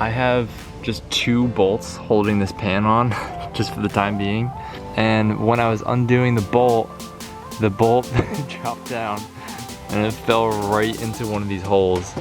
I have just 2 bolts holding this pan on just for the time being. And when I was undoing the bolt dropped down and it fell right into one of these holes.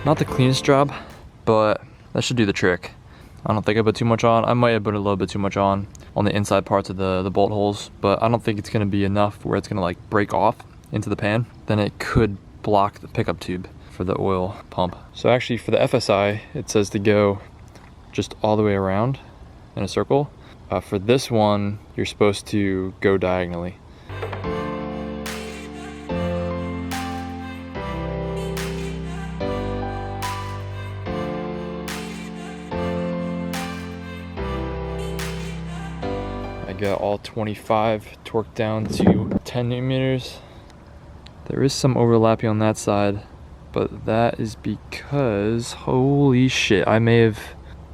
Not the cleanest job, but that should do the trick. I don't think I put too much on. I might have put a little bit too much on the inside parts of the bolt holes, but I don't think it's gonna be enough where it's gonna like break off into the pan. Then it could block the pickup tube for the oil pump. So actually for the FSI, it says to go just all the way around in a circle. For this one, you're supposed to go diagonally. I got all 25 torqued down to 10 newton meters. There is some overlapping on that side, but that is because, holy shit, I may have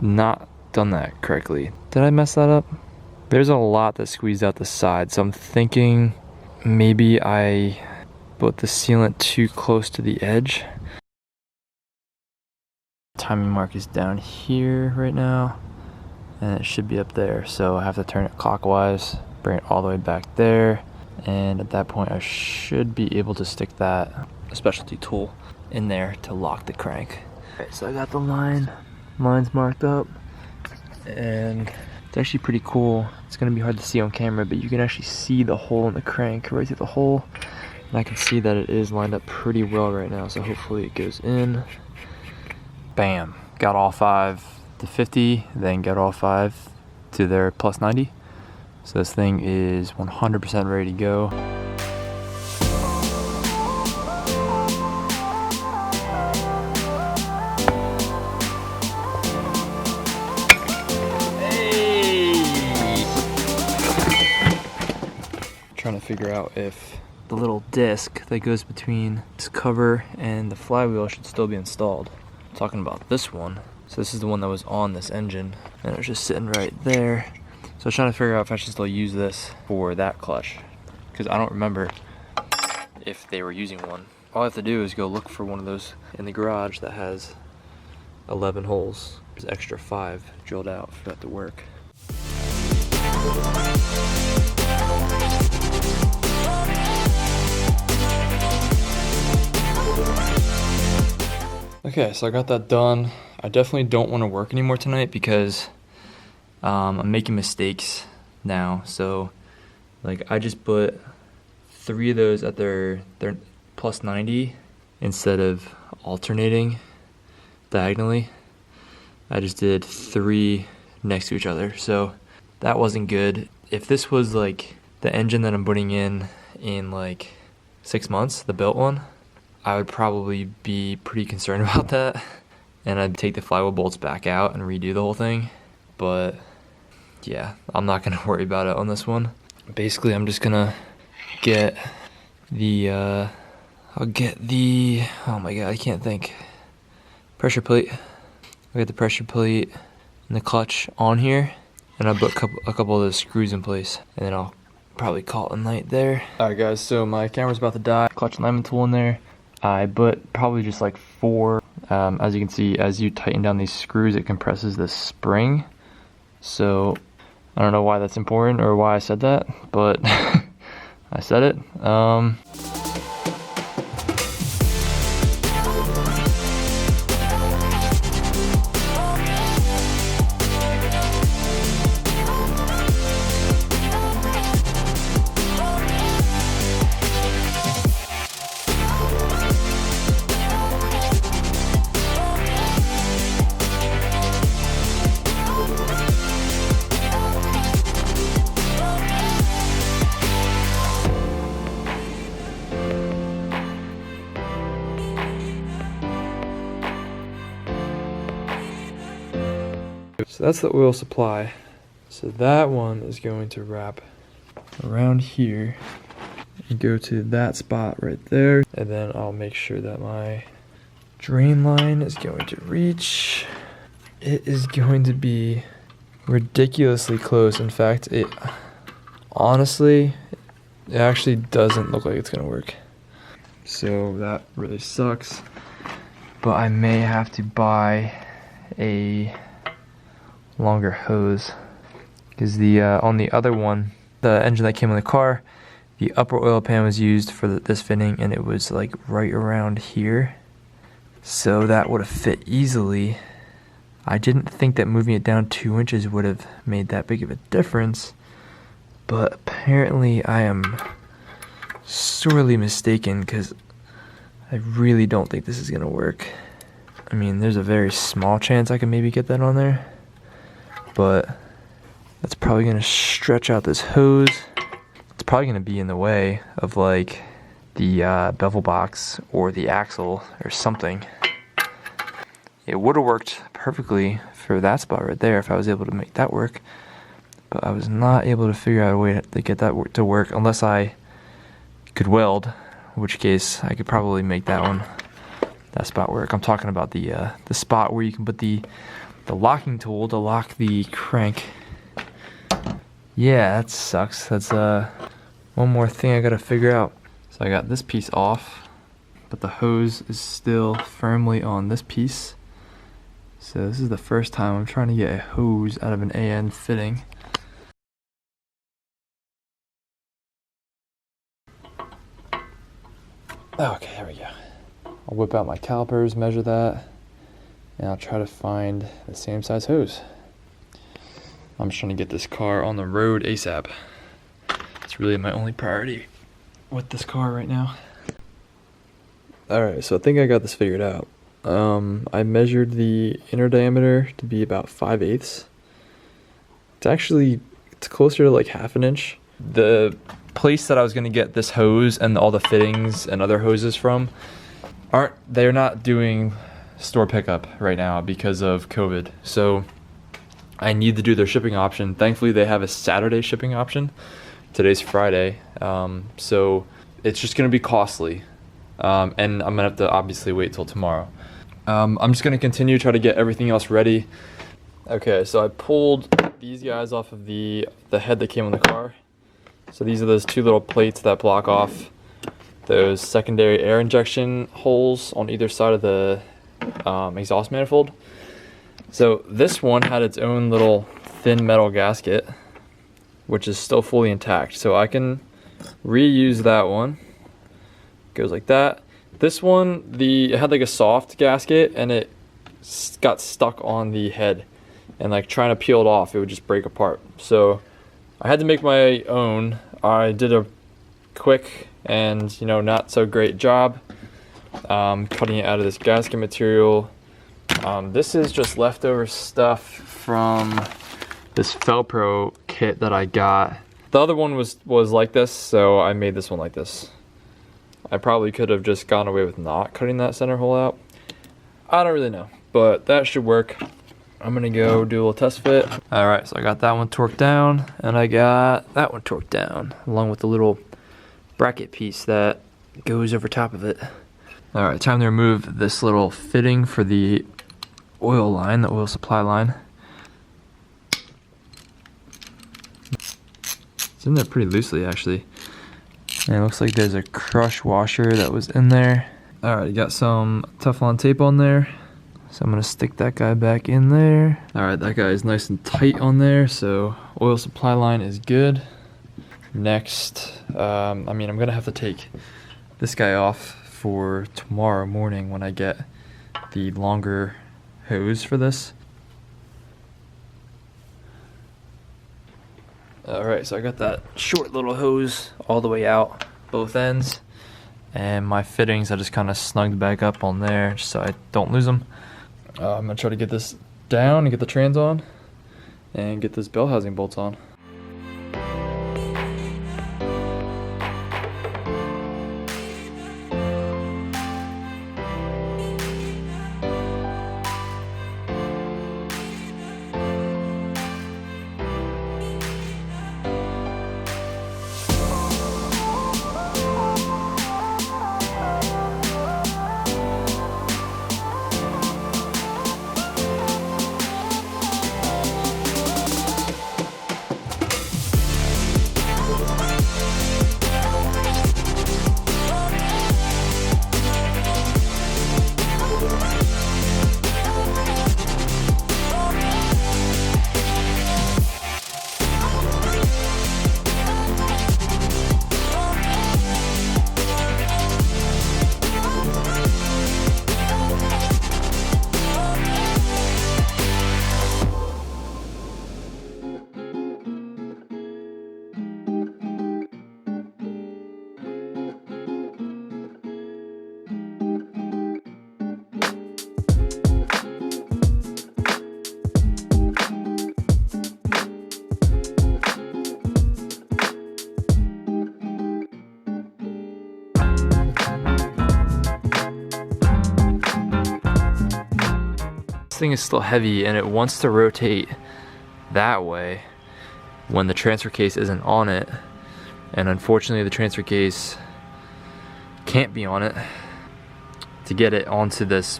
not done that correctly. Did I mess that up? There's a lot that squeezed out the side, so I'm thinking maybe I put the sealant too close to the edge. Timing mark is down here right now, and it should be up there, so I have to turn it clockwise, bring it all the way back there, and at that point I should be able to stick that specialty tool in there to lock the crank. Alright, so I got the lines marked up, and it's actually pretty cool. It's gonna be hard to see on camera, but you can actually see the hole in the crank right through the hole, and I can see that it is lined up pretty well right now, so hopefully it goes in. Bam, got all 5 to 50, then got all 5 to their plus 90. So this thing is 100% ready to go. Trying to figure out if the little disc that goes between this cover and the flywheel should still be installed. I'm talking about this one. So this is the one that was on this engine, and it was just sitting right there. So I was trying to figure out if I should still use this for that clutch, because I don't remember if they were using one. All I have to do is go look for one of those in the garage that has 11 holes. There's extra 5 drilled out for that to work. Okay, so I got that done. I definitely don't want to work anymore tonight because I'm making mistakes now. So like I just put 3 of those at their plus 90 instead of alternating diagonally. I just did 3 next to each other, so that wasn't good. If this was like the engine that I'm putting in like 6 months, the built one, I would probably be pretty concerned about that, and I'd take the flywheel bolts back out and redo the whole thing. But yeah, I'm not gonna worry about it on this one. Basically, I'm just gonna get the oh my god, I can't think. Pressure plate. I'll get the pressure plate and the clutch on here, and I'll put a couple of those screws in place, and then I'll probably call it a night there. Alright guys, so my camera's about to die. Clutch alignment tool in there. I put probably just like 4. As you can see, as you tighten down these screws, it compresses the spring. So I don't know why that's important or why I said that, but I said it. So that's the oil supply. So that one is going to wrap around here and go to that spot right there. And then I'll make sure that my drain line is going to reach. It is going to be ridiculously close. In fact, it actually doesn't look like it's gonna work. So that really sucks. But I may have to buy a longer hose, because the on the other one, the engine that came in the car, the upper oil pan was used for this fitting, and it was like right around here. So that would have fit easily. I didn't think that moving it down 2 inches would have made that big of a difference, but apparently I am sorely mistaken, because I really don't think this is gonna work. I mean, there's a very small chance I can maybe get that on there, but that's probably gonna stretch out this hose. It's probably gonna be in the way of like the bevel box or the axle or something. It would have worked perfectly for that spot right there if I was able to make that work, but I was not able to figure out a way to get that to work unless I could weld, in which case I could probably make that spot work. I'm talking about the spot where you can put the locking tool to lock the crank. Yeah, that sucks. That's one more thing I gotta figure out. So I got this piece off, but the hose is still firmly on this piece. So this is the first time I'm trying to get a hose out of an AN fitting. Okay, there we go. I'll whip out my calipers, measure that, and I'll try to find the same size hose. I'm just trying to get this car on the road ASAP. It's really my only priority with this car right now. Alright, so I think I got this figured out. I measured the inner diameter to be about 5/8. It's closer to like 1/2 inch. The place that I was gonna get this hose and all the fittings and other hoses from they're not doing store pickup right now because of COVID. So I need to do their shipping option. Thankfully they have a Saturday shipping option. Today's Friday, so it's just gonna be costly. And I'm gonna have to obviously wait till tomorrow. I'm just gonna continue to try to get everything else ready. Okay, so I pulled these guys off of the head that came on the car. So these are those two little plates that block off those secondary air injection holes on either side of the exhaust manifold. So this one had its own little thin metal gasket, which is still fully intact. So I can reuse that one. Goes like that. This one, it had like a soft gasket and it got stuck on the head, and like trying to peel it off, it would just break apart. So I had to make my own. I did a quick and not so great job cutting it out of this gasket material. This is just leftover stuff from this Felpro kit that I got. The other one was like this, so I made this one like this. I probably could have just gone away with not cutting that center hole out. I don't really know, but that should work. I'm gonna go do a little test fit. All right, so I got that one torqued down, and I got that one torqued down, along with the little bracket piece that goes over top of it. All right, time to remove this little fitting for the oil line, the oil supply line. It's in there pretty loosely, actually. And it looks like there's a crush washer that was in there. All right, got some Teflon tape on there. So I'm gonna stick that guy back in there. All right, that guy is nice and tight on there, so oil supply line is good. Next, I'm gonna have to take this guy off for tomorrow morning when I get the longer hose for this. All right, so I got that short little hose all the way out, both ends. And my fittings, I just kind of snugged back up on there just so I don't lose them. I'm gonna try to get this down and get the trans on and get this bell housing bolts on. thing is still heavy and it wants to rotate that way when the transfer case isn't on it. And unfortunately the transfer case can't be on it to get it onto this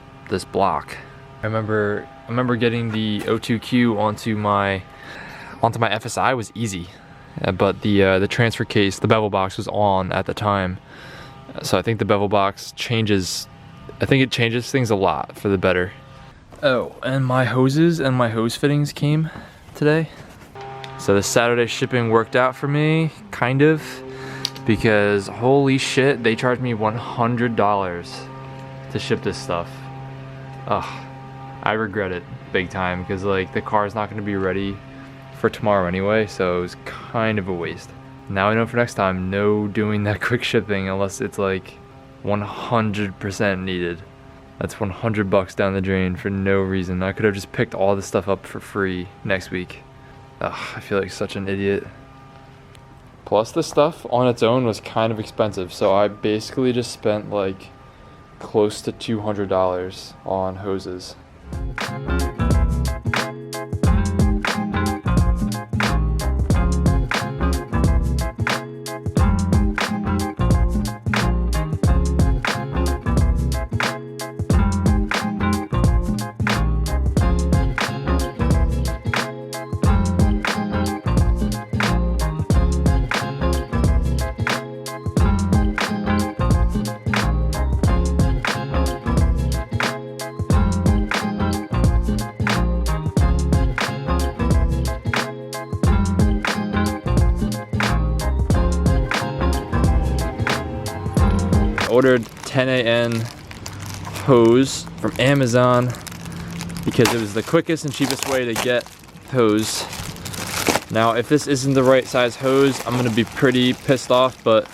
block. I remember getting the O2Q onto my FSI was easy, but the transfer case, the bevel box was on at the time. So I think the bevel box changes, I think it changes things a lot for the better. Oh, and my hoses and my hose fittings came today. So the Saturday shipping worked out for me, kind of, because holy shit, they charged me $100 to ship this stuff. Ugh, I regret it big time, because like the car is not gonna be ready for tomorrow anyway, so it was kind of a waste. Now I know for next time, no doing that quick shipping unless it's like 100% needed. That's $100 down the drain for no reason. I could have just picked all this stuff up for free next week. Ugh, I feel like such an idiot. Plus this stuff on its own was kind of expensive, so I basically just spent like close to $200 on hoses. Ordered 10AN hose from Amazon because it was the quickest and cheapest way to get hose. Now if this isn't the right size hose, I'm gonna be pretty pissed off, but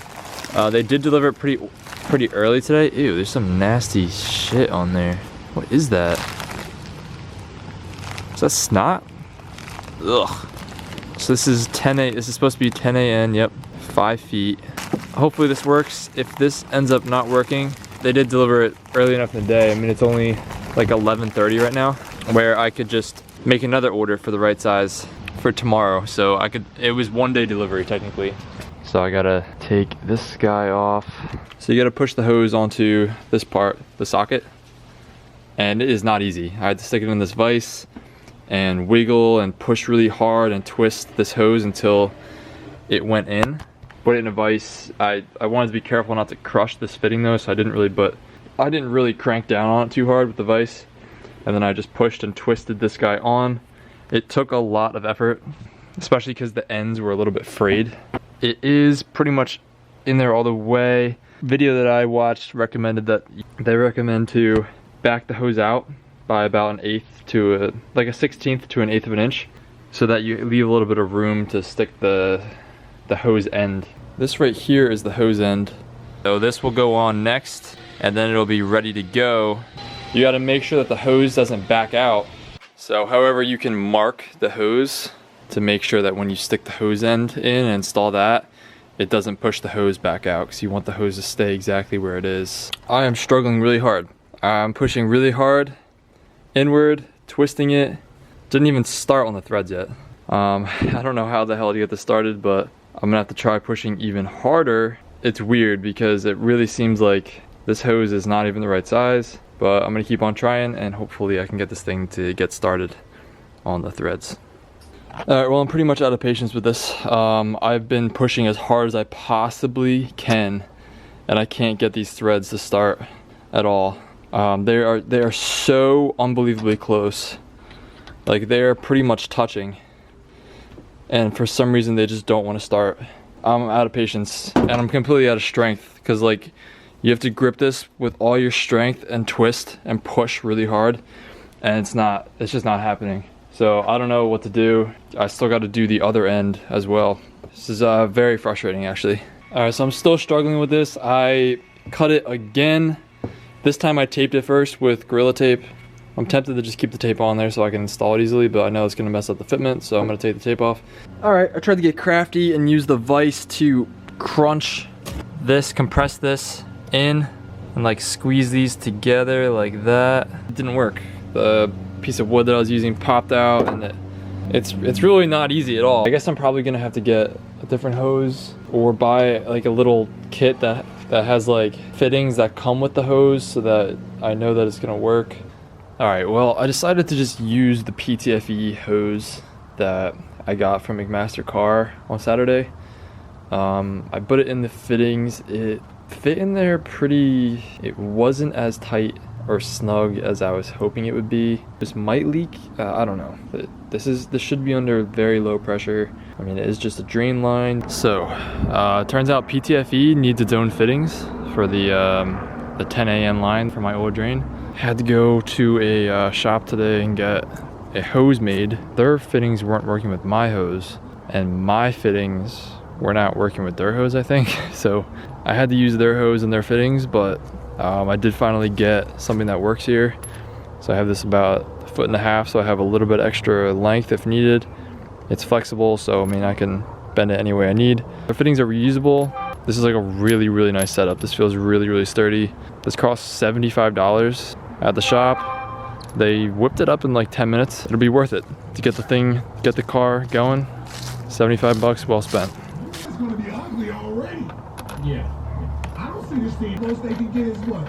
they did deliver it pretty early today. Ew, there's some nasty shit on there. What is that? Is that snot? Ugh. So this is this is supposed to be 10AN, yep, 5 feet. Hopefully this works. If this ends up not working, they did deliver it early enough in the day. I mean, it's only like 11:30 right now, where I could just make another order for the right size for tomorrow. So it was 1-day delivery technically. So I gotta take this guy off. So you gotta push the hose onto this part, the socket, and it is not easy. I had to stick it in this vise and wiggle and push really hard and twist this hose until it went in. Put it in a vise. I wanted to be careful not to crush this fitting though, so I didn't really crank down on it too hard with the vise. And then I just pushed and twisted this guy on. It took a lot of effort, especially because the ends were a little bit frayed. It is pretty much in there all the way. Video that I watched recommended that they recommend to back the hose out by about 1/8 to like a 1/16 to 1/8 of an inch, so that you leave a little bit of room to stick the hose end. This right here is the hose end. So this will go on next, and then it'll be ready to go. You gotta make sure that the hose doesn't back out. So however you can mark the hose to make sure that when you stick the hose end in and install that, it doesn't push the hose back out, because you want the hose to stay exactly where it is. I am struggling really hard. I'm pushing really hard inward, twisting it. Didn't even start on the threads yet. I don't know how the hell to get this started, but I'm gonna have to try pushing even harder. It's weird because it really seems like this hose is not even the right size, but I'm gonna keep on trying and hopefully I can get this thing to get started on the threads. Alright, well I'm pretty much out of patience with this. I've been pushing as hard as I possibly can and I can't get these threads to start at all. They are so unbelievably close. Like they are pretty much touching. And for some reason they just don't want to start. I'm out of patience and I'm completely out of strength, because like you have to grip this with all your strength and twist and push really hard, and it's just not happening. So I don't know what to do. I still got to do the other end as well. This is very frustrating actually. Alright, so I'm still struggling with this. I cut it again. This time I taped it first with Gorilla Tape. I'm tempted to just keep the tape on there so I can install it easily, but I know it's gonna mess up the fitment, so I'm gonna take the tape off. All right, I tried to get crafty and use the vise to crunch this, compress this in, and like squeeze these together like that. It didn't work. The piece of wood that I was using popped out, and it's really not easy at all. I guess I'm probably gonna have to get a different hose or buy like a little kit that has like fittings that come with the hose so that I know that it's gonna work. All right, well, I decided to just use the PTFE hose that I got from McMaster Car on Saturday. I put it in the fittings. It fit in there pretty, it wasn't as tight or snug as I was hoping it would be. This might leak, I don't know. This should be under very low pressure. I mean, it is just a drain line. So, it turns out PTFE needs its own fittings for the 10 a.m. line for my oil drain. Had to go to a shop today and get a hose made. Their fittings weren't working with my hose, and my fittings were not working with their hose, I think. So I had to use their hose and their fittings, but I did finally get something that works here. So I have this about 1.5 feet, so I have a little bit extra length if needed. It's flexible, so I mean, I can bend it any way I need. The fittings are reusable. This is like a really, really nice setup. This feels really, really sturdy. This costs $75 at the shop. They whipped it up in like 10 minutes. It'll be worth it to get the car going. $75 well spent. It's gonna be ugly already. Yeah. I don't see this thing. Most they can get is what?